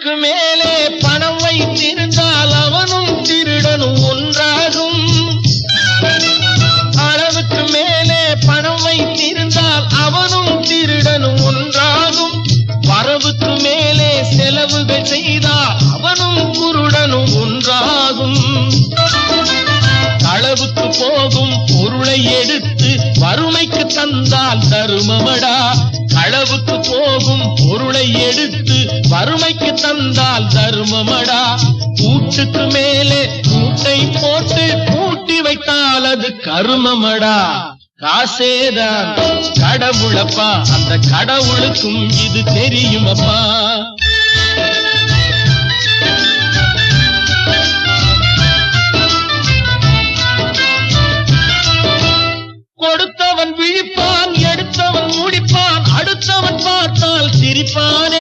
அளவுக்கு மேலே பணம் வைத்திருந்தால் அவனும் திருடனும் ஒன்றாகும். அளவுக்கு மேலே பணம் வைத்திருந்தால் அவனும் திருடனும் ஒன்றாகும். வரவுக்கு மேலே செலவுகள் செய்தால் அவனும் குருடனும் ஒன்றாகும். களவுக்கு போகும் பொருளை எடுத்து வறுமைக்கு தந்தால் தருமமடா. களவுக்கு போகும் பொருளை எடுத்து வறுமைக்கு தந்தால் தருமமடா. கூட்டுக்கு மேலே கூட்டை போட்டு கூட்டி வைத்தால் அது கருமமடா. காசேதான் கடவுளப்பா, அந்த கடவுளுக்கும் இது தெரியுமப்பா. கொடுத்தவன் விழிப்பான், எடுத்தவன் முடிப்பான், அடுத்தவன் பார்த்தால் சிரிப்பானே.